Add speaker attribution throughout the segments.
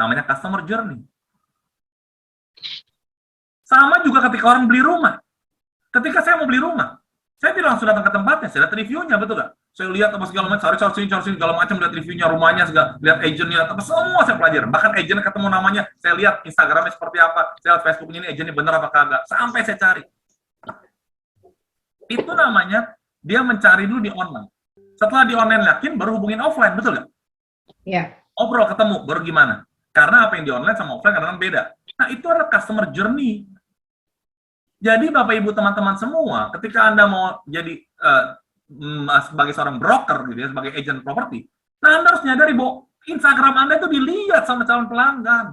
Speaker 1: Namanya customer journey. Sama juga ketika orang beli rumah. Ketika saya mau beli rumah, saya tidak langsung datang ke tempatnya, saya lihat reviewnya, betul nggak? Saya lihat apa segala macam, cari segala macam, lihat reviewnya, rumahnya, segala, lihat agentnya, apa semua saya pelajari. Bahkan agentnya ketemu namanya, saya lihat Instagramnya seperti apa, saya lihat Facebooknya ini agentnya bener apa kagak, sampai saya cari. Itu namanya dia mencari dulu di online. Setelah di online yakin, baru hubungin offline, betul nggak?
Speaker 2: Iya.
Speaker 1: Obrol ketemu, baru gimana? Karena apa yang di online sama offline kadang-kadang beda. Nah, itu adalah customer journey. Jadi Bapak Ibu teman-teman semua, ketika Anda mau jadi sebagai seorang broker gitu ya, sebagai agent properti, nah Anda harus nyadari bahwa Instagram Anda itu dilihat sama calon pelanggan.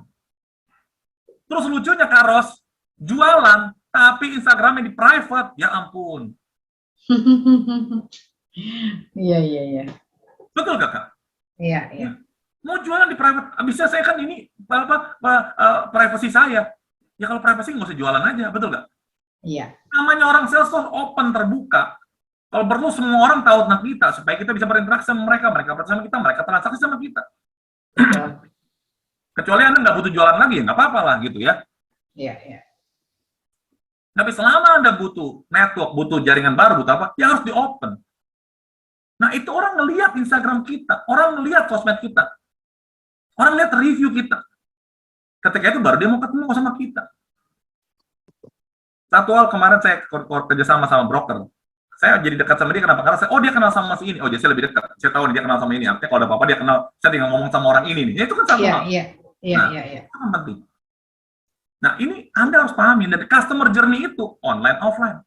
Speaker 1: Terus lucunya Karos, jualan tapi Instagramnya di private, ya ampun.
Speaker 2: Iya.
Speaker 1: Betul gak, Kak?
Speaker 2: Iya.
Speaker 1: Mau jualan di private, bisa saya kan ini privacy saya. Ya kalau privacy nggak usah jualan aja, betul gak?
Speaker 2: Iya.
Speaker 1: Namanya orang sales tuh open, terbuka. Kalau perlu semua orang tahu tentang kita, supaya kita bisa berinteraksi sama mereka, mereka berinteraksi sama kita, mereka transaksi sama kita. Kecuali Anda nggak butuh jualan lagi, ya nggak apa-apa lah gitu ya.
Speaker 2: Iya.
Speaker 1: Tapi selama Anda butuh network, butuh jaringan baru, butuh apa, ya harus di-open. Nah, itu orang ngelihat Instagram kita, orang ngelihat sosmed kita, orang lihat review kita. Ketika itu baru dia mau ketemu sama kita. Satu hal kemarin saya kerja sama broker. Saya jadi dekat sama dia kenapa? Karena dia kenal sama si ini. Oh, jadi saya lebih dekat. Saya tahu dia kenal sama ini. Artinya kalau ada apa-apa dia kenal. Saya tinggal ngomong sama orang ini nih. Ya, itu kan satu hal.
Speaker 2: Iya.
Speaker 1: Itu kan penting. Nah, ini Anda harus pahami. Dan customer journey itu online offline.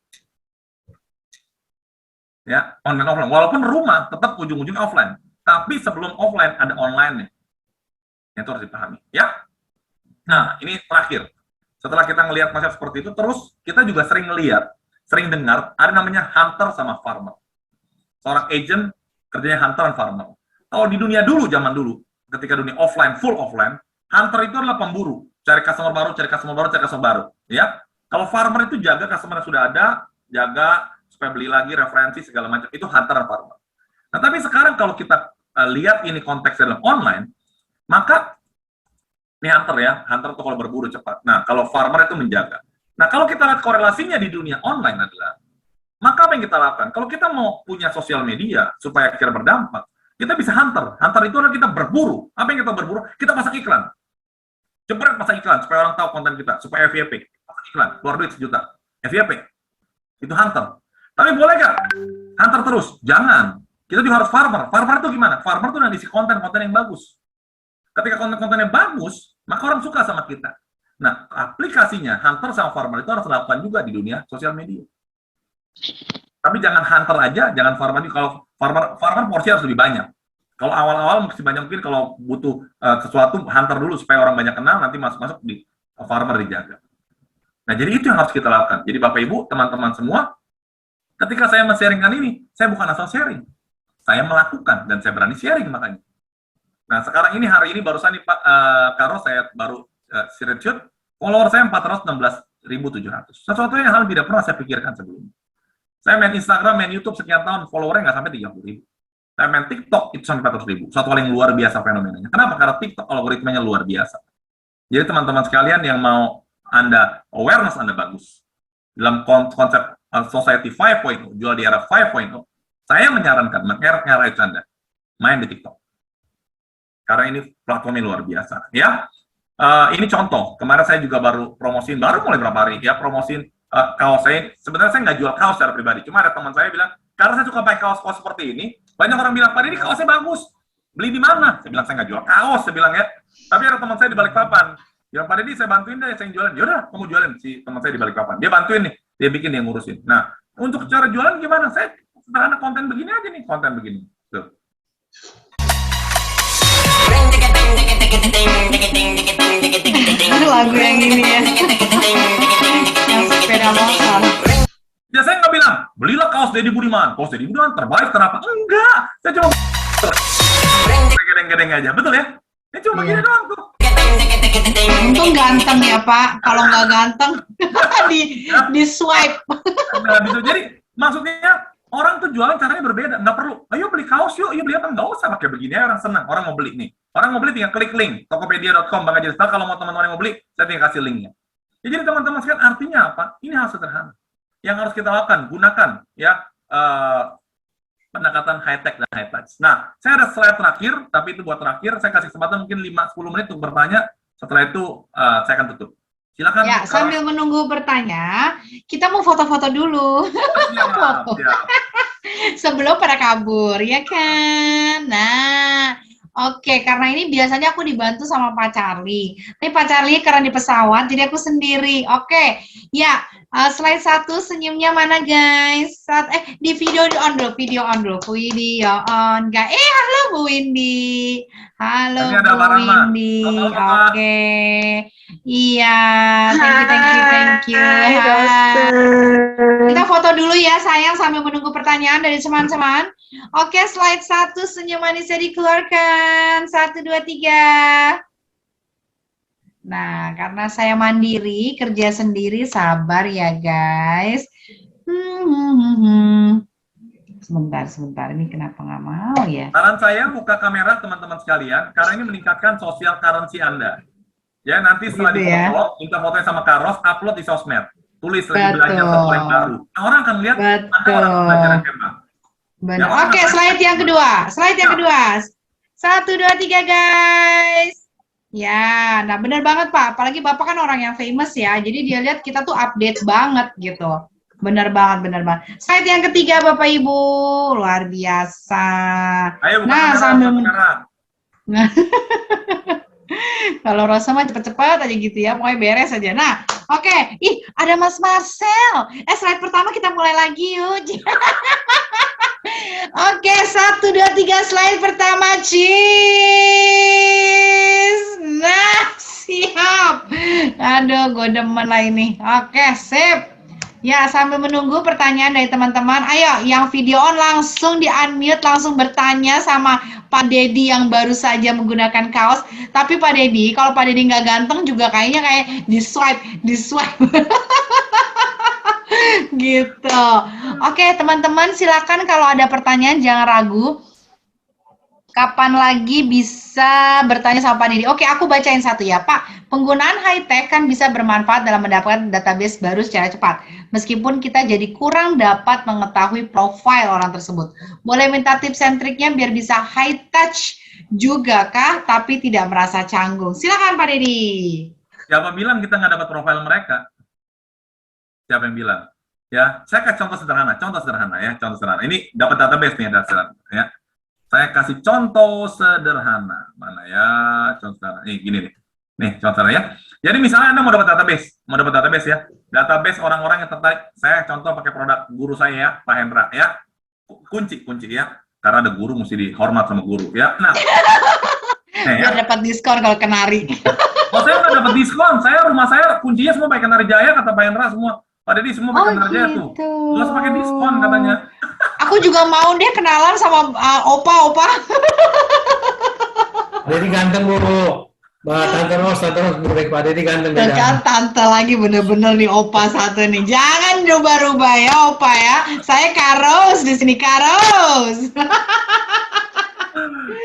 Speaker 1: Ya, online offline. Walaupun rumah tetap ujung-ujungnya offline. Tapi sebelum offline ada online-nya. Itu harus dipahami. Ya. Nah, ini terakhir. Setelah kita ngelihat konsep seperti itu, terus kita juga sering dengar, ada namanya hunter sama farmer. Seorang agent kerjanya hunter dan farmer. Kalau di dunia dulu, zaman dulu, ketika dunia offline, full offline, hunter itu adalah pemburu. Cari customer baru. Ya. Kalau farmer itu jaga customer yang sudah ada, jaga supaya beli lagi, referensi, segala macam. Itu hunter dan farmer. Nah, tapi sekarang kalau kita lihat ini konteksnya dalam online, maka ini hunter ya, hunter itu kalau berburu cepat. Nah, kalau farmer itu menjaga. Nah, kalau kita lihat korelasinya di dunia online adalah, maka apa yang kita lakukan? Kalau kita mau punya sosial media supaya akhirnya berdampak, kita bisa hunter. Hunter itu adalah kita berburu. Apa yang kita berburu? Kita pasang iklan. Jebret pasang iklan supaya orang tahu konten kita, supaya FYP. Pasang iklan, keluar duit 1 juta. FYP. Itu hunter. Tapi boleh nggak? Hunter terus? Jangan. Kita juga harus farmer. Farmer itu gimana? Farmer itu udah isi konten-konten yang bagus. Ketika konten-kontennya bagus, maka orang suka sama kita. Nah, aplikasinya hunter sama farmer itu harus dilakukan juga di dunia sosial media. Tapi jangan hunter aja, jangan farmer. Kalau farmer porsi harus lebih banyak. Kalau awal-awal mesti banyak, mungkin kalau butuh sesuatu hunter dulu supaya orang banyak kenal, nanti masuk-masuk di farmer dijaga. Nah, jadi itu yang harus kita lakukan. Jadi Bapak Ibu, teman-teman semua, ketika saya men-sharingkan ini, saya bukan asal sharing. Saya melakukan dan saya berani sharing makanya. Nah, sekarang ini, hari ini barusan nih Pak Karo, saya baru screenshot, follower saya 416.700. Sesuatu yang hal tidak pernah saya pikirkan sebelumnya. Saya main Instagram, main YouTube sekian tahun, followernya nggak sampai 30.000. Saya main TikTok, itu sampai 400.000. Suatu hal yang luar biasa fenomenanya. Kenapa? Karena TikTok algoritmanya luar biasa. Jadi teman-teman sekalian yang mau Anda, awareness Anda bagus. Dalam konsep Society 5.0, jual di era 5.0, saya menyarankan, mengerek Anda, main di TikTok. Karena ini platformnya luar biasa, ya. Ini contoh. Kemarin saya juga baru mulai berapa hari, ya, promosiin kaos saya. Sebenarnya saya nggak jual kaos secara pribadi, cuma ada teman saya bilang, karena saya suka pakai kaos-kaos seperti ini, banyak orang bilang, Pak, ini kaosnya bagus. Beli di mana? Saya bilang, saya nggak jual kaos, saya bilang ya. Tapi ada teman saya di Balikpapan, bilang, Pak Deddy, saya bantuin deh, saya yang jualan. Yaudah, kamu jualin. Si teman saya di Balikpapan. Dia bantuin nih, dia bikin, dia ngurusin. Nah, untuk cara jualan gimana? Saya sederhana konten begini aja nih, konten begini. Tuh.
Speaker 2: Lagu yang ini ya, yang sepeda motor.
Speaker 1: Ya saya nggak bilang, belilah kaos Deddy Budiman. Kaos Deddy Budiman terbaik, kenapa? Enggak, saya cuma gedeng-gedeng aja, betul ya? Saya cuma begini doang tuh.
Speaker 2: Untung ganteng ya Pak, kalau nggak ganteng di swipe.
Speaker 1: Nah, gitu. Jadi maksudnya Orang tuh jualan caranya berbeda, nggak perlu. Ayo beli kaos yuk, ayo beli apa? Nggak usah pakai begini, orang senang. Orang mau beli nih. Orang mau beli tinggal klik link, tokopedia.com, Bang Haji. Kalau mau teman-teman yang mau beli, saya tinggal kasih linknya. Ya, jadi teman-teman sekalian, artinya apa? Ini hal sederhana. Yang harus kita lakukan, gunakan ya pendekatan high tech dan high touch. Nah, saya ada slide terakhir, tapi itu buat terakhir. Saya kasih kesempatan mungkin 5-10 menit untuk bertanya. Setelah itu saya akan tutup. Silakan.
Speaker 3: Ya, sambil menunggu bertanya, kita mau foto-foto dulu.
Speaker 1: Siap, siap.
Speaker 3: Sebelum pada kabur, ya kan? Nah, oke, karena ini biasanya aku dibantu sama Pak Charlie. Ini Pak Charlie karena di pesawat, jadi aku sendiri. Oke, ya, slide 1 senyumnya mana guys? Di video on dulu, video on, guys. Halo Bu Windy. Halo
Speaker 1: Ini ada
Speaker 3: Bu
Speaker 1: Pak Rahma.
Speaker 3: Windy.
Speaker 1: Halo, Pak.
Speaker 3: Oke. Iya, thank you.
Speaker 4: Hai,
Speaker 3: Hai.
Speaker 4: dokter.
Speaker 3: Kita foto dulu ya sayang sambil menunggu pertanyaan dari teman-teman. Oke, slide 1 senyum manisnya dikeluarkan. 1, 2, 3. Nah, karena saya mandiri, kerja sendiri, sabar ya guys. Sebentar. Ini kenapa nggak mau ya?
Speaker 1: Saran saya buka kamera teman-teman sekalian, karena ini meningkatkan social currency Anda. Ya, nanti setelah
Speaker 3: Gitu ya.
Speaker 1: difoto, minta fotonya sama Karos, upload di sosmed. Tulis lagi
Speaker 3: Betul.
Speaker 1: belajar sesuatu yang baru. Nah, orang akan lihat Anda orang belajar yang hebat.
Speaker 3: Benar.
Speaker 1: Ya,
Speaker 3: Oke, slide yang kedua. Slide yang kedua. 1, 2, 3 guys. Ya, nah benar banget Pak. Apalagi Bapak kan orang yang famous ya. Jadi dia lihat kita tuh update banget gitu. Benar banget. Slide yang ketiga Bapak Ibu. Luar biasa.
Speaker 1: Ayo buka
Speaker 3: Nah,
Speaker 1: kamera,
Speaker 3: sambil
Speaker 1: buka kamera.
Speaker 3: Kalau Rosa mah cepet-cepet aja gitu ya, pokoknya beres aja. Nah, oke. Ih, ada Mas Marcel. Slide pertama kita mulai lagi yuk. Oke, 1, 2, 3 slide pertama. Cheese. Nah, siap. Aduh, gue demen lah ini. Oke, sip. Ya, sambil menunggu pertanyaan dari teman-teman. Ayo, yang video on langsung di-unmute, langsung bertanya sama Pak Dedi yang baru saja menggunakan kaos. Tapi Pak Dedi, kalau Pak Dedi nggak ganteng juga kayaknya kayak di-swipe. Gitu. Oke, teman-teman silakan kalau ada pertanyaan jangan ragu. Kapan lagi bisa bertanya sama Pak Dedi? Oke, aku bacain satu ya, Pak. Penggunaan high-tech kan bisa bermanfaat dalam mendapatkan database baru secara cepat. Meskipun kita jadi kurang dapat mengetahui profil orang tersebut. Boleh minta tips and triknya biar bisa high-touch juga kah, tapi tidak merasa canggung. Silakan Pak Dedi.
Speaker 1: Siapa bilang kita nggak dapat profil mereka? Siapa yang bilang? Ya, saya kasih contoh sederhana ya, contoh sederhana. Ini dapat database nih, ya. Saya kasih contoh sederhana. Mana ya? Contoh sederhana. Nih, gini nih. Nih, contoh sederhana ya. Jadi misalnya Anda mau dapat database ya. Database orang-orang yang tertarik. Saya contoh pakai produk guru saya ya, Pak Hendra ya. Kunci ya. Karena ada guru mesti dihormat sama guru ya. Nah,
Speaker 3: Biar dapat diskon kalau kenari.
Speaker 1: Oh, saya nggak dapat diskon. Rumah saya kuncinya semua pakai Kenari Jaya, kata Pak Hendra semua. Pak Dedi semua pakai Kenari Jaya tuh. Nggak usah pakai diskon katanya.
Speaker 3: Aku juga mau deh kenalan sama opa-opa.
Speaker 4: Dedi ganteng, Bu. Tante Ros, Pak Dedi ganteng.
Speaker 3: Tuh kan tante lagi bener-bener nih opa satu nih. Jangan rubah-rubah ya opa ya. Saya Karos di sini Karos.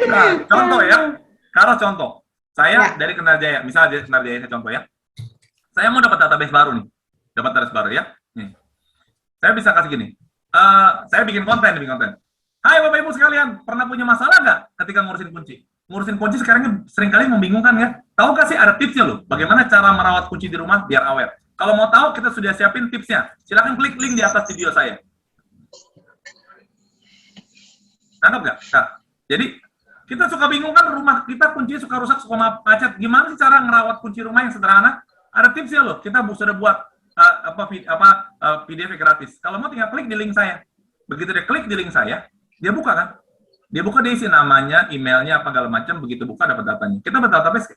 Speaker 1: Nah, contoh ya. Karos contoh. Saya
Speaker 3: Ya.
Speaker 1: dari Kenari Jaya. Misalnya dari Kenari Jaya saya contoh ya. Saya mau dapat database baru nih. Dapat database baru ya. Nih. Saya bisa kasih gini. Saya bikin konten. Hai Bapak Ibu sekalian, pernah punya masalah nggak ketika ngurusin kunci? Ngurusin kunci sekarang seringkali membingungkan ya. Tahu nggak sih ada tipsnya loh? Bagaimana cara merawat kunci di rumah biar awet? Kalau mau tahu, kita sudah siapin tipsnya. Silahkan klik link di atas video saya. Tangkap nggak? Nah, jadi kita suka bingung kan rumah kita kunci suka rusak, suka macet. Gimana sih cara ngerawat kunci rumah yang sederhana? Ada tipsnya loh. Kita sudah buat PDF gratis. Kalau mau tinggal klik di link saya. Begitu dia klik di link saya, dia buka kan? Dia buka, dia isi namanya, emailnya, apa segala macam. Begitu buka dapat datanya. Kita dapat database.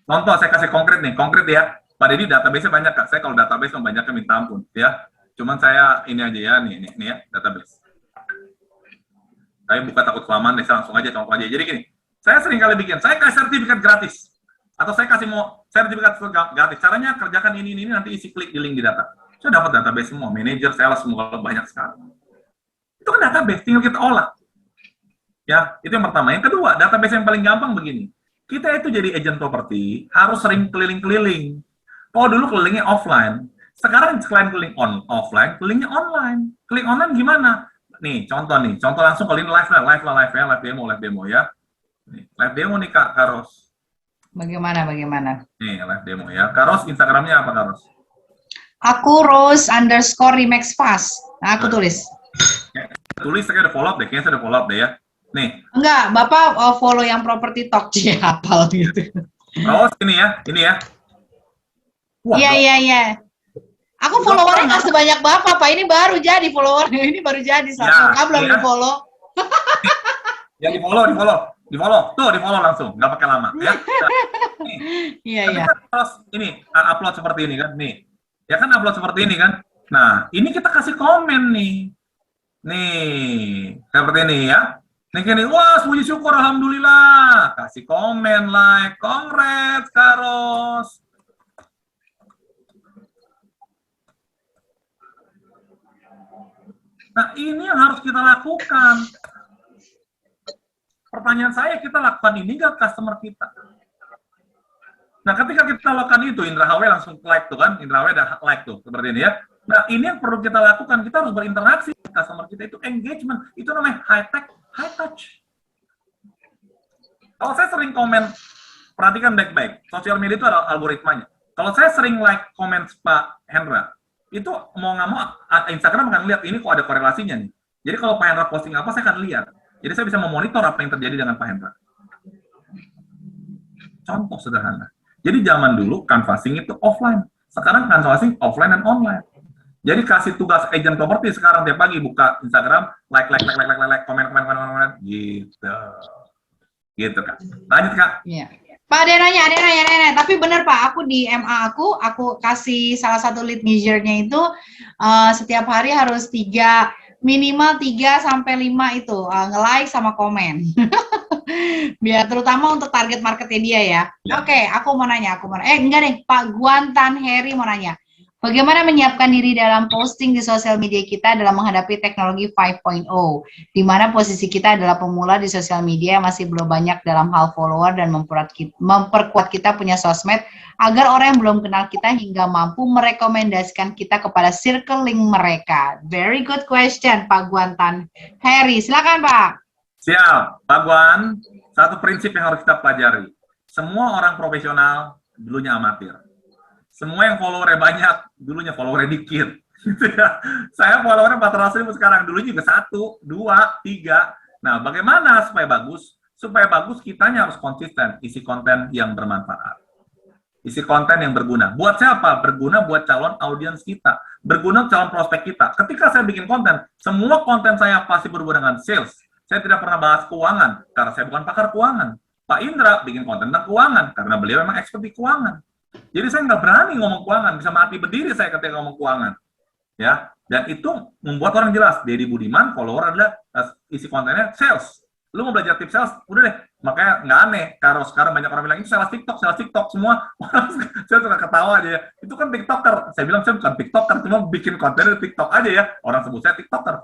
Speaker 1: Contoh saya kasih konkret ya. Pak Dedi database-nya banyak Kak. Saya kalau database banyaknya minta ampun ya. Cuman saya ini aja ya, nih ya, database. Saya buka takut kelamaan, saya langsung aja contoh aja. Jadi gini, saya sering kali bikin, saya kasih sertifikat gratis. Atau saya kasih mau sertifikat gratis. Caranya kerjakan ini, nanti isi klik di link di data. Saya dapat database semua, manajer, sales, semua banyak sekali. Itu kan database, tinggal kita olah. Ya, itu yang pertama. Yang kedua, database yang paling gampang begini. Kita itu jadi agent properti harus sering keliling-keliling. Kalau dulu kelilingnya offline, sekarang selain keliling offline, kelilingnya online. Keliling online gimana? Nih, contoh langsung keliling live demo ya. Nih, live demo nih Kak Karos.
Speaker 3: Bagaimana?
Speaker 1: Nih, live demo ya. Karos, Instagramnya apa Karos?
Speaker 3: Aku Rose_Remax Fast. Nah, aku tulis.
Speaker 1: Tulis, saya udah follow up deh, kayaknya saya udah follow up deh ya. Nih,
Speaker 3: Enggak, Bapak follow yang property talk dia hafal gitu.
Speaker 1: Rose ini ya. Wah,
Speaker 3: Iya. Aku followernya nggak sebanyak Bapak, Pak. Ini baru jadi followernya. Ini baru jadi. Kakak belum
Speaker 1: iya.
Speaker 3: di-follow.
Speaker 1: Ya di follow. Tuh di follow langsung, nggak pakai lama ya. Nah, nih,
Speaker 3: Iya.
Speaker 1: terus ini upload seperti ini kan, nih. Ya kan upload seperti ini kan. Nah, ini kita kasih komen nih. Nih, seperti ini ya. Nih gini, wah puji syukur alhamdulillah. Kasih komen, like, congrats Karos. Nah, ini yang harus kita lakukan. Pertanyaan saya, kita lakukan ini nggak customer kita? Nah, ketika kita lakukan itu, Indra HW langsung like tuh kan, Indra HW udah like tuh, seperti ini ya. Nah, ini yang perlu kita lakukan, kita harus berinteraksi dengan customer kita, itu engagement, itu namanya high-tech, high-touch. Kalau saya sering komen, perhatikan baik-baik, sosial media itu ada algoritmanya. Kalau saya sering like komen Pak Hendra, itu mau nggak mau, Instagram akan lihat, ini kok ada korelasinya nih. Jadi kalau Pak Hendra posting apa, saya akan lihat. Jadi saya bisa memonitor apa yang terjadi dengan Pak Hendra. Contoh sederhana. Jadi zaman dulu canvassing itu offline. Sekarang canvassing offline dan online. Jadi kasih tugas agent properti sekarang tiap pagi buka Instagram, like, komen, gitu. Gitu Kak. Lanjut Kak.
Speaker 3: Iya. Pak, ada yang nanya. Tapi benar Pak, aku di MA aku kasih salah satu lead measure-nya itu setiap hari harus minimal 3 sampai 5 itu nge-like sama komen. Biar terutama untuk target marketnya dia ya. Oke, aku mau nanya. Enggak deh, Pak Guantan Heri mau nanya. Bagaimana menyiapkan diri dalam posting di sosial media kita dalam menghadapi teknologi 5.0, di mana posisi kita adalah pemula di sosial media yang masih belum banyak dalam hal follower dan memperkuat kita punya sosmed agar orang yang belum kenal kita hingga mampu merekomendasikan kita kepada circle link mereka. Very good question, Pak Guantan Heri. Silakan, Pak.
Speaker 1: Siap, Pak Guan. Satu prinsip yang harus kita pelajari. Semua orang profesional dulunya amatir. Semua yang followernya banyak, dulunya followernya dikit. Saya followernya 400.000 sekarang, dulunya juga 1, 2, 3. Nah, bagaimana supaya bagus? Supaya bagus, kitanya harus konsisten, isi konten yang bermanfaat. Isi konten yang berguna. Buat siapa? Berguna buat calon audiens kita. Berguna calon prospek kita. Ketika saya bikin konten, semua konten saya pasti berhubungan dengan sales. Saya tidak pernah bahas keuangan, karena saya bukan pakar keuangan. Pak Indra bikin konten tentang keuangan, karena beliau memang expert di keuangan. Jadi saya nggak berani ngomong keuangan, bisa mati berdiri saya ketika ngomong keuangan. Ya, dan itu membuat orang jelas, Deddy Budiman, follower adalah isi kontennya sales. Lu mau belajar tips sales, udah deh. Makanya nggak aneh, kalau sekarang banyak orang bilang, itu sales TikTok, semua. Saya suka ketawa aja ya. Itu kan TikToker. Saya bilang, saya bukan TikToker, cuma bikin konten di TikTok aja ya. Orang sebut saya TikToker.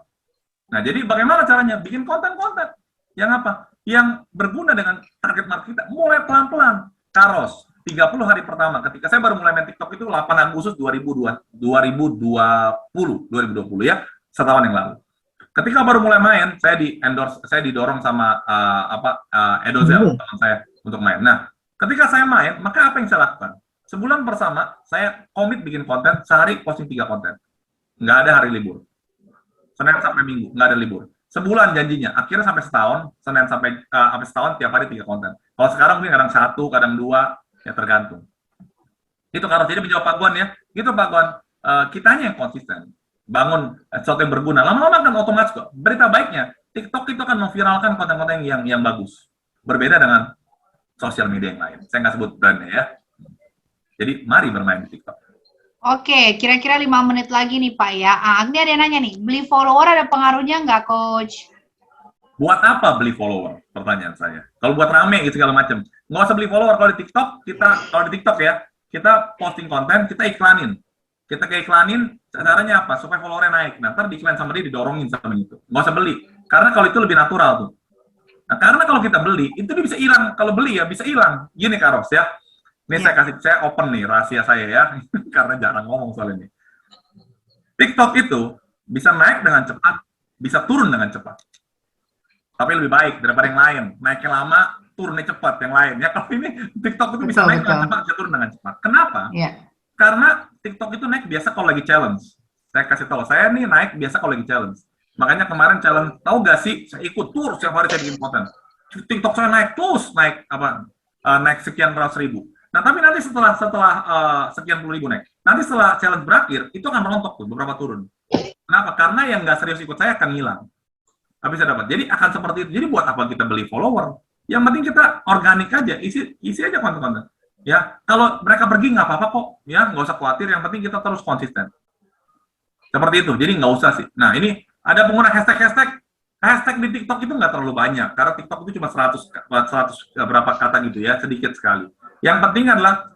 Speaker 1: Nah, jadi bagaimana caranya? Bikin konten-konten. Yang apa? Yang berguna dengan target market kita. Mulai pelan-pelan. Karos, 30 hari pertama. Ketika saya baru mulai main TikTok itu 8 Agustus 2020 ya. Setahun yang lalu. Ketika baru mulai main, saya didorong sama Edozel, teman saya, untuk main. Nah, ketika saya main, maka apa yang saya lakukan? Sebulan pertama, saya komit bikin konten, sehari posting 3 konten. Nggak ada hari libur. Senin sampai Minggu, nggak ada libur. Sebulan janjinya, akhirnya sampai setahun, Senin sampai setahun, tiap hari 3 konten. Kalau sekarang mungkin kadang 1, kadang 2, ya tergantung. Itu kalau jadi menjawab Pak Guan ya, gitu Pak Guan, kitanya yang konsisten. Bangun sesuatu yang berguna. Lama-lama kan otomatis kok. Berita baiknya, TikTok itu akan memviralkan konten-konten yang bagus. Berbeda dengan sosial media yang lain. Saya nggak sebut brandnya ya. Jadi mari bermain di TikTok.
Speaker 3: Oke, kira-kira 5 menit lagi nih Pak ya. Ini ada yang nanya nih, beli follower ada pengaruhnya nggak Coach?
Speaker 1: Buat apa beli follower? Pertanyaan saya. Kalau buat rame gitu segala macam. Nggak usah beli follower. Kalau di TikTok ya, kita posting konten, kita iklanin. Kita keiklanin, caranya apa? Supaya followernya naik. Nah, ntar diiklan sama dia, didorongin sama itu. Nggak usah beli. Karena kalau itu lebih natural tuh. Nah, karena kalau kita beli, itu dia bisa hilang. Kalau beli ya bisa hilang. Gini Kak Ros ya. Ini saya open nih, rahasia saya ya. Karena jarang ngomong soal ini. TikTok itu bisa naik dengan cepat, bisa turun dengan cepat. Tapi lebih baik daripada yang lain. Naiknya lama, turunnya cepat yang lain. Ya kalau ini TikTok itu bisa
Speaker 3: Betul,
Speaker 1: naik dengan
Speaker 3: betul.
Speaker 1: cepat, bisa turun dengan cepat. Kenapa?
Speaker 3: Iya.
Speaker 1: Karena TikTok itu naik biasa kalau lagi challenge. Saya kasih tahu, saya nih naik biasa kalau lagi challenge. Makanya kemarin challenge, tahu gak sih? Saya ikut tur setiap hari saya bikin konten. TikTok saya naik terus, naik sekian ratus ribu. Nah tapi nanti setelah sekian puluh ribu naik, nanti setelah challenge berakhir, itu akan merontok tuh, beberapa turun. Kenapa? Karena yang nggak serius ikut saya akan hilang. Tapi saya dapat. Jadi akan seperti itu. Jadi buat apa kita beli follower? Yang penting kita organik aja, isi aja konten-konten. Ya, kalau mereka pergi nggak apa-apa kok. Ya, nggak usah khawatir. Yang penting kita terus konsisten. Seperti itu. Jadi nggak usah sih. Nah, ini ada pengguna hashtag di TikTok itu nggak terlalu banyak. Karena TikTok itu cuma 100 berapa kata gitu ya, sedikit sekali. Yang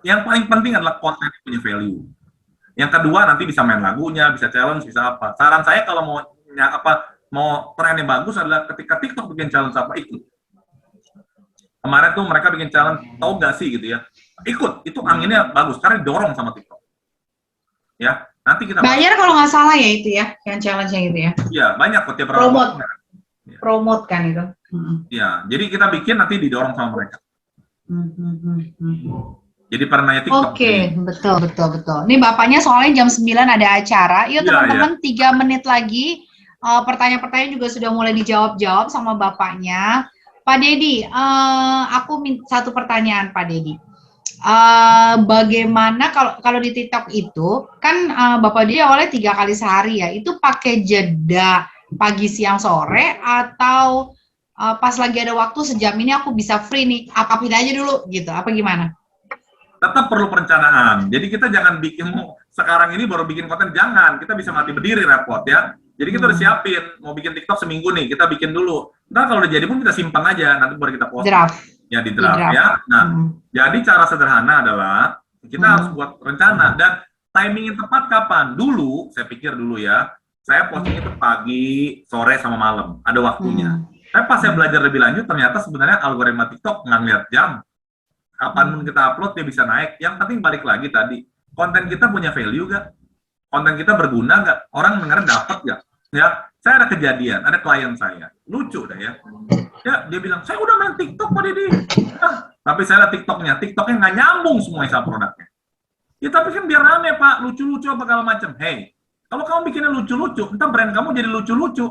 Speaker 1: paling penting adalah konten yang punya value. Yang kedua nanti bisa main lagunya, bisa challenge, bisa apa. Saran saya kalau mau tren yang bagus adalah ketika TikTok bikin challenge apa, ikut. Kemarin tuh mereka bikin challenge, tahu gak sih gitu ya, ikut, itu anginnya bagus, karena didorong sama TikTok. Ya, nanti kita...
Speaker 3: Bayar kalau nggak salah ya itu ya, yang challenge-nya gitu ya.
Speaker 1: Iya, banyak kok tiap
Speaker 3: Promote kan itu.
Speaker 1: Iya, jadi kita bikin nanti didorong sama mereka. Jadi pernah nanya TikTok.
Speaker 3: Oke, betul. Ini bapaknya soalnya jam 9 ada acara. Yuk
Speaker 1: Iya,
Speaker 3: teman-teman, 3 menit lagi. Pertanyaan-pertanyaan juga sudah mulai dijawab-jawab sama bapaknya. Pak Dedi, aku minta satu pertanyaan Pak Dedi. Bagaimana kalau di TikTok itu, kan Bapak Dedi awalnya 3 kali sehari ya, itu pakai jeda pagi, siang, sore, atau pas lagi ada waktu sejam ini aku bisa free nih, upin aja dulu gitu, apa gimana?
Speaker 1: Tetap perlu perencanaan. Jadi kita jangan bikin sekarang ini baru bikin konten, jangan. Kita bisa mati berdiri repot ya. Jadi kita udah siapin, mau bikin TikTok seminggu nih, kita bikin dulu. Ntar kalau udah jadi pun kita simpan aja, nanti baru kita post.
Speaker 3: Draft.
Speaker 1: Ya di draft ya. Nah, jadi cara sederhana adalah kita harus buat rencana dan timing yang tepat kapan. Dulu, saya pikir dulu ya, saya posting itu pagi, sore sama malam, ada waktunya. Tapi pas saya belajar lebih lanjut, ternyata sebenarnya algoritma TikTok nggak ngeliat jam. Kapanpun kita upload dia bisa naik. Yang penting balik lagi tadi, konten kita punya value gak? Konten kita berguna gak? Orang dengerin dapat gak? Ya, saya ada kejadian, ada klien saya, lucu dah ya. Ya, dia bilang, saya udah main TikTok Pak Dedi. Tapi saya lihat TikToknya nggak nyambung semuanya sama produknya. Ya tapi kan biar rame Pak, lucu-lucu apa segala macam. Hey, kalau kamu bikinnya lucu-lucu, entar brand kamu jadi lucu-lucu.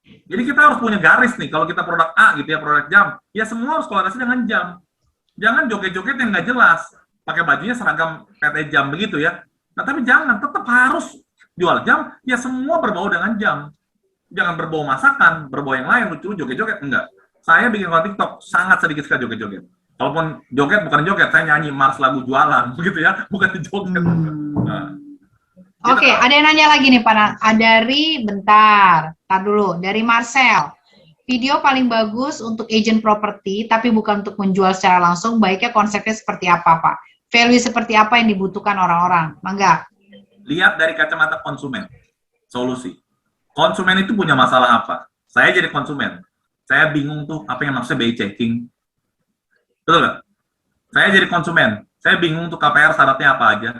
Speaker 1: Jadi kita harus punya garis nih, kalau kita produk A gitu ya, produk jam, ya semua harus kolerasi dengan jam. Jangan joget-joget yang nggak jelas, pakai bajunya seragam PT jam begitu ya. Nah tapi jangan, tetap harus jual jam, ya semua berbau dengan jam. Jangan berbau masakan, berbau yang lain, lucu joget-joget, enggak. Saya bikin konten TikTok sangat sedikit sekali joget-joget. Kalaupun joget bukan joget, saya nyanyi mars lagu jualan, begitu ya, bukan joget. Nah,
Speaker 3: Oke, ada yang nanya lagi nih Pak. Tar dulu, dari Marcel. Video paling bagus untuk agent properti, tapi bukan untuk menjual secara langsung, baiknya konsepnya seperti apa Pak? Value seperti apa yang dibutuhkan orang-orang? Mangga.
Speaker 1: Lihat dari kacamata konsumen, solusi. Konsumen itu punya masalah apa? Saya jadi konsumen. Saya bingung tuh apa yang maksudnya BI checking. Betul nggak? Saya jadi konsumen. Saya bingung tuh KPR syaratnya apa aja.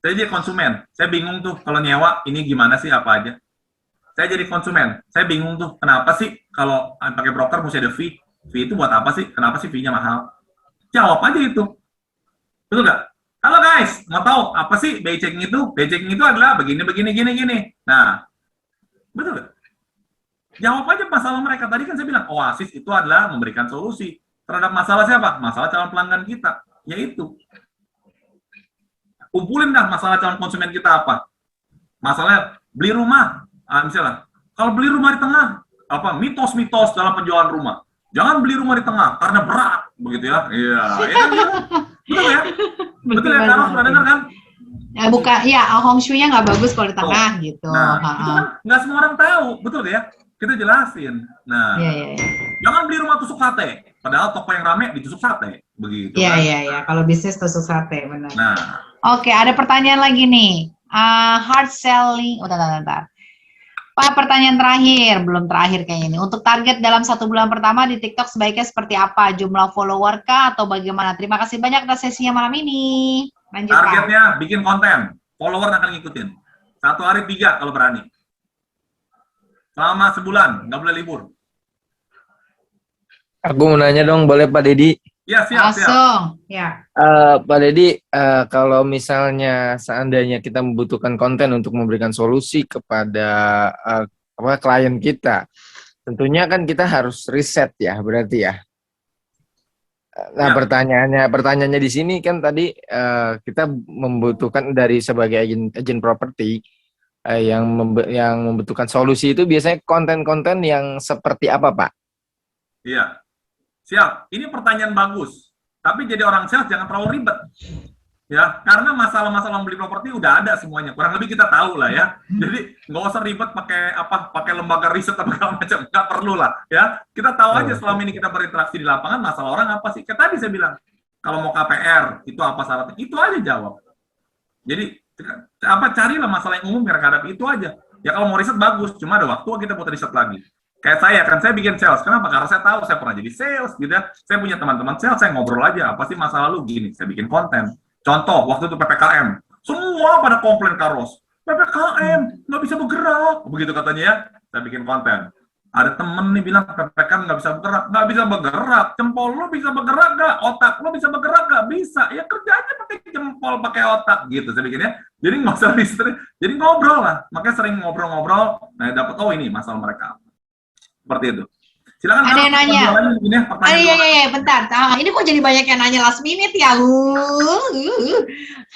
Speaker 1: Saya jadi konsumen. Saya bingung tuh kalau nyewa ini gimana sih apa aja. Saya jadi konsumen. Saya bingung tuh kenapa sih kalau pakai broker mesti ada fee. Fee itu buat apa sih? Kenapa sih fee-nya mahal? Jawab aja itu. Betul nggak? Halo guys, mau tahu apa sih BI checking itu? BI checking itu adalah begini. Nah, betul nggak? Jawab aja masalah mereka. Tadi kan saya bilang, Oasis itu adalah memberikan solusi terhadap masalah siapa? Masalah calon pelanggan kita. Yaitu, kumpulin dah masalah calon konsumen kita apa? Masalahnya beli rumah. Misalnya, kalau beli rumah di tengah, mitos-mitos dalam penjualan rumah. Jangan beli rumah di tengah, karena berat. Begitu ya. Iya. Betul ya? Betul ya, Karo? Sudah dengar kan?
Speaker 3: Ya, bukan, ya, Hong Shui-nya nggak bagus kalau di tengah, gitu.
Speaker 1: Nah, itu kan nggak semua orang tahu. Betul ya? Kita jelasin. Nah, jangan beli rumah tusuk sate. Padahal toko yang rame ditusuk sate. Begitu kan?
Speaker 3: Iya. Kalau bisnis tusuk sate, benar.
Speaker 1: Nah,
Speaker 3: Oke, ada pertanyaan lagi nih. Hard selling. Oh, bentar. Pak, pertanyaan terakhir. Belum terakhir kayaknya ini. Untuk target dalam 1 bulan pertama di TikTok sebaiknya seperti apa? Jumlah follower kah atau bagaimana? Terima kasih banyak atas sesinya malam ini. Lanjut, Pak.
Speaker 1: Targetnya bikin konten, follower akan ngikutin. 1 hari 3 kalau berani. Selama sebulan, nggak boleh libur.
Speaker 5: Aku mau nanya dong, boleh Pak Dedi?
Speaker 1: Ya, siap.
Speaker 3: Langsung. Ya.
Speaker 5: Pak Dedi, kalau misalnya seandainya kita membutuhkan konten untuk memberikan solusi kepada klien kita, tentunya kan kita harus riset ya, berarti ya. Nah,
Speaker 1: Ya.
Speaker 5: pertanyaannya di sini kan tadi kita membutuhkan dari sebagai agen properti yang membutuhkan solusi itu biasanya konten-konten yang seperti apa, Pak?
Speaker 1: Iya. Siap. Ini pertanyaan bagus. Tapi jadi orang sales jangan terlalu ribet. Ya, karena masalah-masalah membeli properti udah ada semuanya. Kurang lebih kita tahu lah ya. Jadi nggak usah ribet pakai lembaga riset atau segala macam. Nggak perlu lah ya. Kita tahu aja selama ini kita berinteraksi di lapangan masalah orang apa sih. Kayak tadi saya bilang, kalau mau KPR itu apa syaratnya? Itu aja jawab. Jadi carilah masalah yang umum yang hadapi itu aja. Ya kalau mau riset bagus, cuma ada waktu kita buat riset lagi. Kayak saya bikin sales. Kenapa? Karena saya tahu saya pernah jadi sales gitu ya. Saya punya teman-teman sales, saya ngobrol aja. Apa sih masalah lu gini? Saya bikin konten. Contoh, waktu itu PPKM. Semua pada komplain Karos. PPKM, nggak bisa bergerak. Begitu katanya ya. Saya bikin konten. Ada temen nih bilang PPKM nggak bisa bergerak. Nggak bisa bergerak. Jempol lu bisa bergerak nggak? Otak lu bisa bergerak nggak? Bisa. Ya kerja aja pakai jempol, pakai otak. Gitu saya bikinnya. Jadi nggak usah misteri. Jadi ngobrol lah. Makanya sering ngobrol-ngobrol. Nah dapat, oh ini masalah mereka. Seperti itu. Silakan.
Speaker 3: Ada yang nanya.
Speaker 1: Iya,
Speaker 3: Bentar. Ini kok jadi banyak yang nanya last minute ya?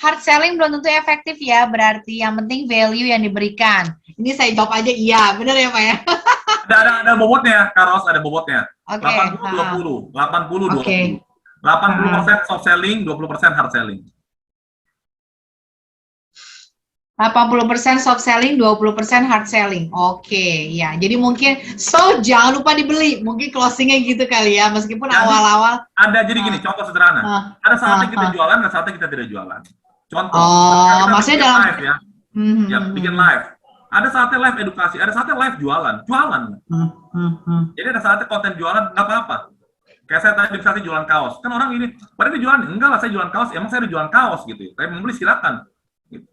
Speaker 3: Hard selling belum tentu efektif ya, berarti yang penting value yang diberikan. Ini saya jawab aja iya, benar ya Pak ya?
Speaker 1: Ada bobotnya, Karos, ada bobotnya.
Speaker 3: Oke.
Speaker 1: 80-20. 80-20.
Speaker 3: Oke.
Speaker 1: 80% soft selling, 20% hard selling.
Speaker 3: 80% soft selling, 20% hard selling. Oke, ya. Jadi mungkin jangan lupa dibeli. Mungkin closingnya gitu kali ya, meskipun awal-awal.
Speaker 1: Jadi gini, contoh sederhana. Ada saatnya kita jualan, ada saatnya kita tidak jualan. Contoh.
Speaker 3: Maksudnya dalam
Speaker 1: live ya. Ya, bikin live. Ada saatnya live edukasi, ada saatnya live jualan. Jadi ada saatnya konten jualan, nggak apa-apa. Kayak saya tadi misalnya jualan kaos. Kan orang ini, padahal dia jualan, enggak lah saya jualan kaos, emang saya udah jualan kaos gitu. Tapi membeli silakan.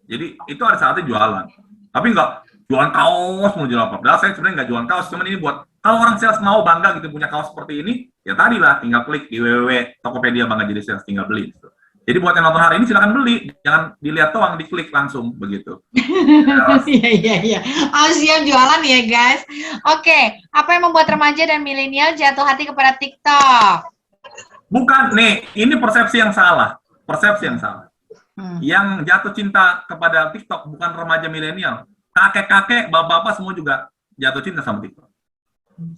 Speaker 1: Jadi itu ada saatnya jualan, tapi nggak jualan kaos mau jual apa. Padahal saya sebenarnya nggak jualan kaos, cuman ini buat kalau orang sales mau bangga gitu punya kaos seperti ini, ya tadi lah tinggal klik di www.tokopedia bangga jadi sales, tinggal beli. Gitu. Jadi buat yang nonton hari ini silakan beli, jangan dilihat doang, diklik langsung begitu.
Speaker 3: Iya. Siap jualan ya guys. Oke, apa yang membuat remaja dan milenial jatuh hati kepada TikTok?
Speaker 1: Bukan, nih ini persepsi yang salah. Yang jatuh cinta kepada TikTok bukan remaja milenial, kakek-kakek, bapak-bapak semua juga jatuh cinta sama TikTok.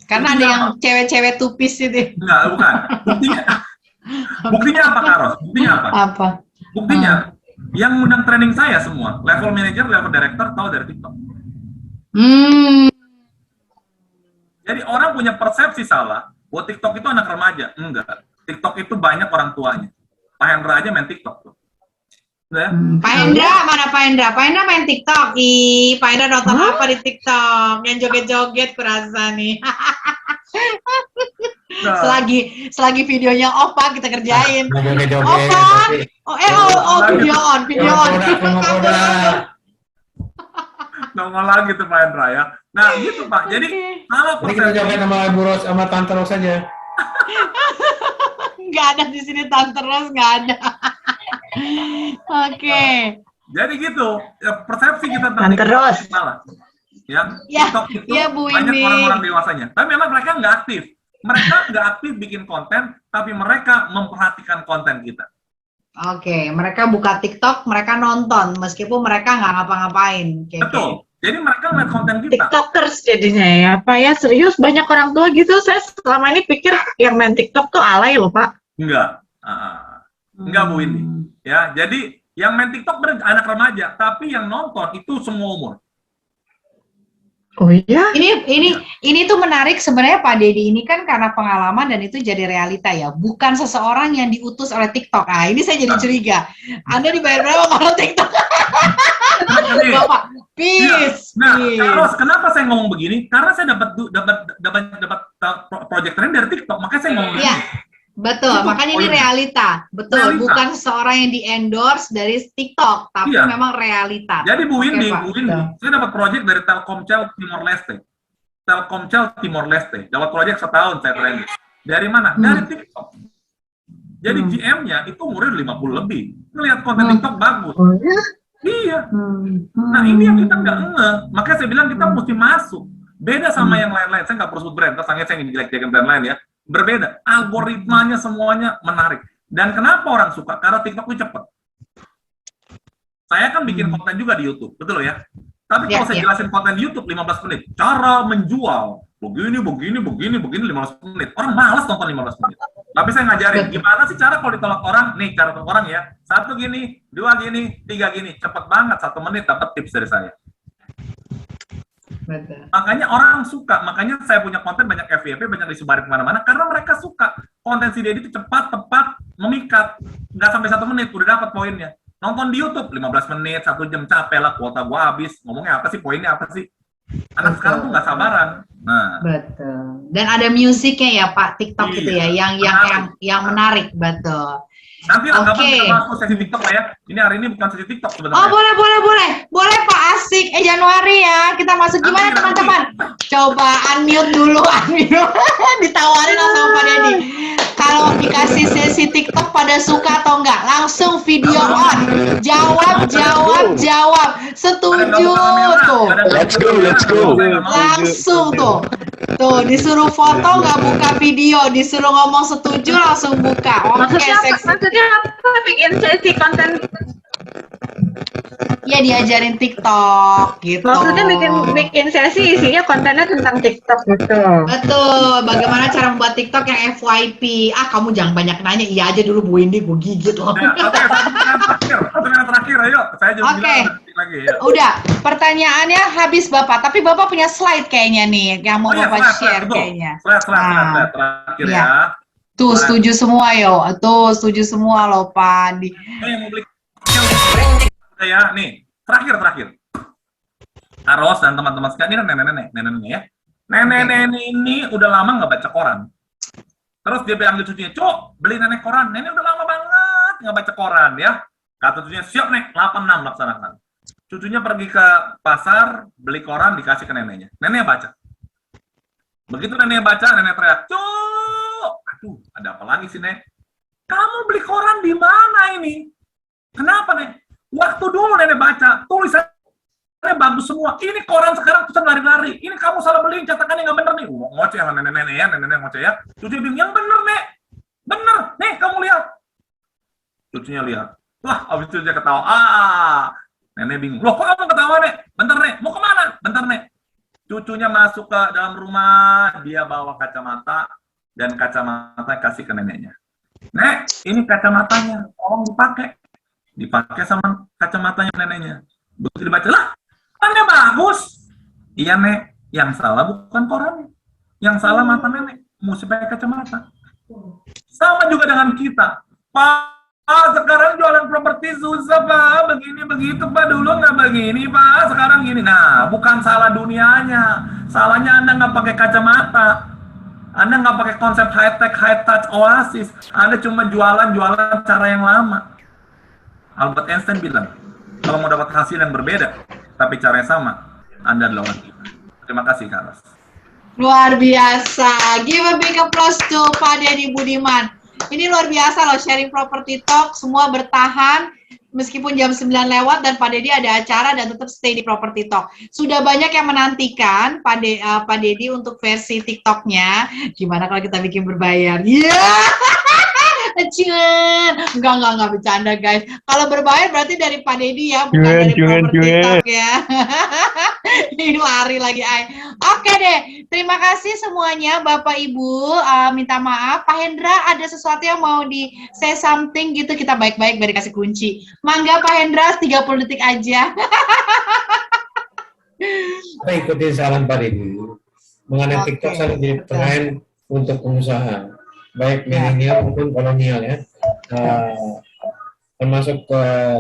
Speaker 3: Karena ada yang cewek-cewek tupis itu.
Speaker 1: Enggak, bukan. Buktinya apa, Karos? Buktinya apa? Buktinya yang undang training saya semua, level manager, level director tahu dari TikTok. Jadi orang punya persepsi salah bahwa TikTok itu anak remaja. Enggak. TikTok itu banyak orang tuanya. Pak Hendra aja main TikTok tuh. Ya?
Speaker 3: Pak Hendra, mana Pak Hendra? Pak Hendra main TikTok. Pak Hendra nonton apa di TikTok? Yang joget-joget kurasa nih. Selagi videonya off Pak, kita kerjain. Off Pak. Video on.
Speaker 1: Nongol lagi tuh Pak Hendra ya. Nah gitu Pak. Jadi kalau
Speaker 4: Ini kita joget sama Bu Ros sama Tante Ros saja.
Speaker 3: Nggak ada di sini Tante Ros, nggak ada. Oke.
Speaker 1: Jadi gitu, ya, persepsi kita
Speaker 3: Tante Ros
Speaker 1: salah. Ya, TikTok itu
Speaker 3: Bu
Speaker 1: banyak
Speaker 3: ini.
Speaker 1: orang-orang dewasanya. Tapi memang mereka nggak aktif. Mereka nggak aktif bikin konten, tapi mereka memperhatikan konten kita.
Speaker 3: Oke, mereka buka TikTok, mereka nonton, meskipun mereka nggak ngapa-ngapain.
Speaker 1: Betul. Jadi mereka ngeliat konten kita.
Speaker 6: TikTokers jadinya ya, Pak ya, serius banyak orang tua gitu. Saya selama ini pikir yang main TikTok tuh alay loh, Pak.
Speaker 1: Enggak. Enggak Bu ini. Ya, jadi yang main TikTok anak remaja, tapi yang nonton itu semua umur.
Speaker 6: Oh iya?
Speaker 3: Ini tuh menarik sebenarnya Pak Dedi, ini kan karena pengalaman dan itu jadi realita ya, bukan seseorang yang diutus oleh TikTok. Ah, ini saya jadi curiga. Anda dibayar berapa kalau TikTok? Bapak, peace.
Speaker 1: Nah,
Speaker 3: peace.
Speaker 1: Carlos, kenapa saya ngomong begini? Karena saya dapat project training dari TikTok, makanya saya ngomong
Speaker 3: Iya,
Speaker 1: begini.
Speaker 3: betul.
Speaker 1: Itu
Speaker 3: Makanya ini
Speaker 1: poinnya.
Speaker 3: realita. Betul,
Speaker 1: Realita.
Speaker 3: bukan seseorang yang di-endorse dari TikTok, tapi
Speaker 1: Iya.
Speaker 3: memang realita.
Speaker 1: Jadi Bu
Speaker 3: Oke,
Speaker 1: Windy,
Speaker 3: Pak.
Speaker 1: Bu Windy, saya dapat project dari Telkomsel Timor Leste. Telkomsel Timor Leste. Dapat project setahun saya training. Dari mana? Dari TikTok. Jadi GM-nya itu umurnya 50 lebih. Ngelihat konten TikTok bagus.
Speaker 6: Oh iya?
Speaker 1: Iya. Nah ini yang kita nggak ngeh. Makanya saya bilang kita mesti masuk. Beda sama yang lain-lain. Saya nggak perlu sebut brand. Terus saya ngejelek-jelekin brand lain ya. Berbeda. Algoritmanya semuanya menarik. Dan kenapa orang suka? Karena TikTok itu cepet. Saya kan bikin konten juga di YouTube. Betul ya? Tapi kalau saya jelasin konten di YouTube 15 menit. Cara menjual. Begini, 15 menit. Orang malas nonton 15 menit. Tapi saya ngajarin, gimana sih cara kalau ditolak orang? Nih, cara tolak orang ya. 1 gini, 2 gini, 3 gini. Cepet banget, 1 menit dapat tips dari saya.
Speaker 3: Betul.
Speaker 1: Makanya orang suka, makanya saya punya konten banyak FYP, banyak disebarin kemana-mana, karena mereka suka. Konten si Dedi itu cepat, tepat, memikat. Nggak sampai 1 menit, udah dapat poinnya. Nonton di YouTube, 15 menit, 1 jam, capek lah, kuota gua habis. Ngomongnya apa sih, poinnya apa sih? Anak sekarang tuh nggak sabaran. Nah,
Speaker 3: Betul. Dan ada musiknya ya Pak, TikTok
Speaker 1: Iya,
Speaker 3: itu ya, yang menarik, betul.
Speaker 1: nanti lah kapan
Speaker 3: Oke.
Speaker 1: kita masuk sesi TikTok lah ya. Ini hari ini bukan sesi TikTok
Speaker 3: Oh
Speaker 1: sebenarnya.
Speaker 3: boleh Pak, asik. Januari ya, kita masuk gimana
Speaker 1: Nanti.
Speaker 3: teman-teman? Coba unmute dulu, unmute. Ditawarin lah sama Pak Dedi. Kalau dikasih sesi TikTok pada suka atau enggak? Langsung video on. Jawab. Setuju tuh.
Speaker 5: Let's go.
Speaker 3: Langsung tuh. Tuh, disuruh foto nggak buka video, disuruh ngomong setuju langsung buka. Oke,
Speaker 6: Maksudnya apa? Bikin sesi konten?
Speaker 3: Ya diajarin TikTok gitu.
Speaker 6: Maksudnya bikin sesi isinya kontennya tentang TikTok gitu.
Speaker 3: Betul, bagaimana cara membuat TikTok yang FYP. Kamu jangan banyak nanya, iya aja dulu Bu Windy, gue gigit loh.
Speaker 1: Ya, oke, satu yang terakhir, ayo. Saya juga
Speaker 3: Oke.
Speaker 1: bilang lagi ya.
Speaker 3: Udah, pertanyaannya habis Bapak, tapi Bapak punya slide kayaknya nih, yang mau Bapak share
Speaker 1: betul.
Speaker 3: kayaknya.
Speaker 1: Slide
Speaker 3: Nah.
Speaker 1: terakhir
Speaker 3: Iya.
Speaker 1: ya.
Speaker 3: Tuh, setuju semua setuju semua loh Pak Andi.
Speaker 1: Yang mau beli ya, nih, terakhir. Carlos dan teman-teman sekalian, ini nenek-nenek ya. Nenek-nenek ini udah lama nggak baca koran. Terus dia bilang ke cucunya, Cuk, beli nenek koran. Nenek udah lama banget nggak baca koran ya. Kata cucunya, siap nek, 86 laksanakan. Cucunya pergi ke pasar, beli koran, dikasih ke neneknya. Neneknya baca. Begitu neneknya baca, nenek teriak, Cuk, aduh, ada apa lagi sih, Nek? Kamu beli koran di mana ini? Kenapa, Nek? Waktu dulu nenek baca, tulisannya bagus semua. Ini koran sekarang tulisan lari-lari. Ini kamu salah beliin, cetakannya nggak bener nih. Ngoceh sama nenek-nenek ngoceh ya. Cucunya bilang, yang bener, Nek. Bener, nih kamu lihat. Cucunya lihat. Wah, abis itu dia ketawa. Nenek bingung. Loh, kok kamu ketawa, Nek? Bentar, Nek. Mau kemana? Bentar, Nek. Cucunya masuk ke dalam rumah, dia bawa kacamata, dan kacamata kasih ke neneknya. Nek, ini kacamatanya, tolong dipakai. Dipakai sama kacamatanya neneknya. Begitu dibaca, lah, korannya bagus. Iya, Nek, yang salah bukan korannya. Yang salah mata nenek, mesti pakai kacamata. Sama juga dengan kita. Pak, sekarang jualan properti susah, Pak. Begini, begitu, Pak. Dulu nggak begini, Pak. Sekarang gini. Nah, bukan salah dunianya. Salahnya Anda nggak pakai kacamata. Anda nggak pakai konsep high-tech, high-touch, oasis. Anda cuma jualan cara yang lama. Albert Einstein bilang, kalau mau dapat hasil yang berbeda, tapi caranya sama, Anda adalah orang kita. Terima kasih, Carlos.
Speaker 3: Luar biasa. Give a big applause to Pak Dedi Budiman. Ini luar biasa loh, sharing property talk, semua bertahan meskipun jam 9 lewat dan Pak Dedi ada acara dan tetap stay di property talk. Sudah banyak yang menantikan Pak Dedi untuk versi TikToknya. Gimana kalau kita bikin berbayar? Iya. Enggak bercanda guys. Kalau berbayar berarti dari Pak Dedi ya, bukan dari property talk ya. Ini lari lagi Oke deh, terima kasih semuanya Bapak Ibu. Minta maaf, Pak Hendra ada sesuatu yang mau di say something gitu, kita baik-baik biar dikasih kunci. Mangga Pak Hendra, 30 detik aja.
Speaker 4: Kita ikutin saran Pak Deddy. Mengenai
Speaker 3: Oke,
Speaker 4: TikTok sangat jadi
Speaker 3: betul.
Speaker 4: tren untuk pengusaha, baik milenial maupun kolonial ya. Termasuk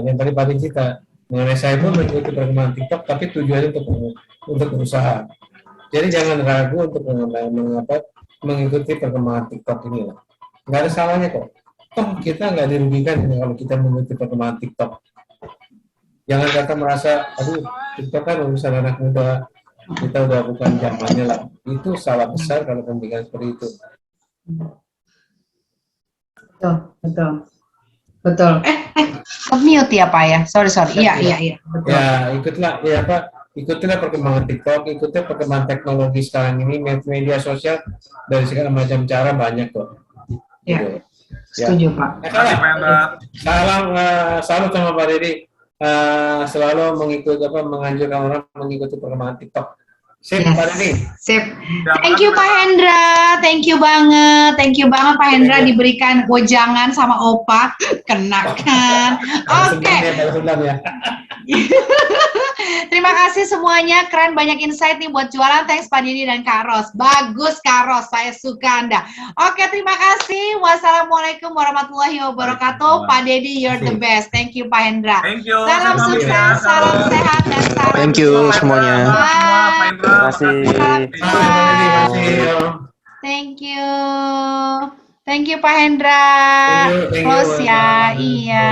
Speaker 4: yang tadi Pak Deddy cerita mengenai saya pun mengikuti perkembangan TikTok, tapi tujuannya untuk berusaha. Jadi jangan ragu untuk mengikuti perkembangan TikTok ini lah. Nggak ada salahnya kok. Toh kita nggak dirugikan kalau kita mengikuti perkembangan TikTok. Jangan kata merasa, aduh, TikTok kan urusan anak muda, kita udah bukan zamannya lah. Itu salah besar kalau pemikiran seperti itu.
Speaker 6: Betul, betul. Betul.
Speaker 3: Mute ya Pak ya. Sorry. Iya. Betul.
Speaker 4: Ya, ikutilah perkembangan TikTok, ikuti perkembangan teknologi sekarang ini, media sosial dari segala macam cara banyak kok.
Speaker 6: Ya,
Speaker 4: Gitu.
Speaker 6: setuju Pak.
Speaker 1: Terima kasih Pak Hendra.
Speaker 4: Salam sama Pak Deddy. Selalu menganjurkan orang mengikuti perkembangan TikTok. Sip,
Speaker 6: Yes.
Speaker 4: Pak Deddy.
Speaker 6: Sip.
Speaker 3: Thank you Pak Hendra, thank you banget Pak Hendra diberikan wejangan sama Opa, kenakan. Oke,
Speaker 4: Sebentar ya.
Speaker 3: terima kasih semuanya, keren banyak insight nih buat jualan. Thanks Pak Didi dan Kak Ros, bagus Kak Ros, saya suka Anda. Oke, terima kasih. Wassalamualaikum warahmatullahi wabarakatuh. Pak Dedi, you're the best. Thank you Pak Hendra.
Speaker 1: Thank you.
Speaker 3: Salam
Speaker 1: Terima kasih
Speaker 3: sukses,
Speaker 1: ya.
Speaker 3: salam sehat dan salam
Speaker 5: Thank you
Speaker 3: semangat.
Speaker 5: semuanya.
Speaker 1: Semua, Pak Hendra.
Speaker 5: Terima kasih.
Speaker 1: Terima
Speaker 4: Pak Deddy, makasih.
Speaker 3: Thank you Pak Hendra.
Speaker 4: Thank you.
Speaker 3: Close ya,
Speaker 4: Terima kasih.
Speaker 3: iya.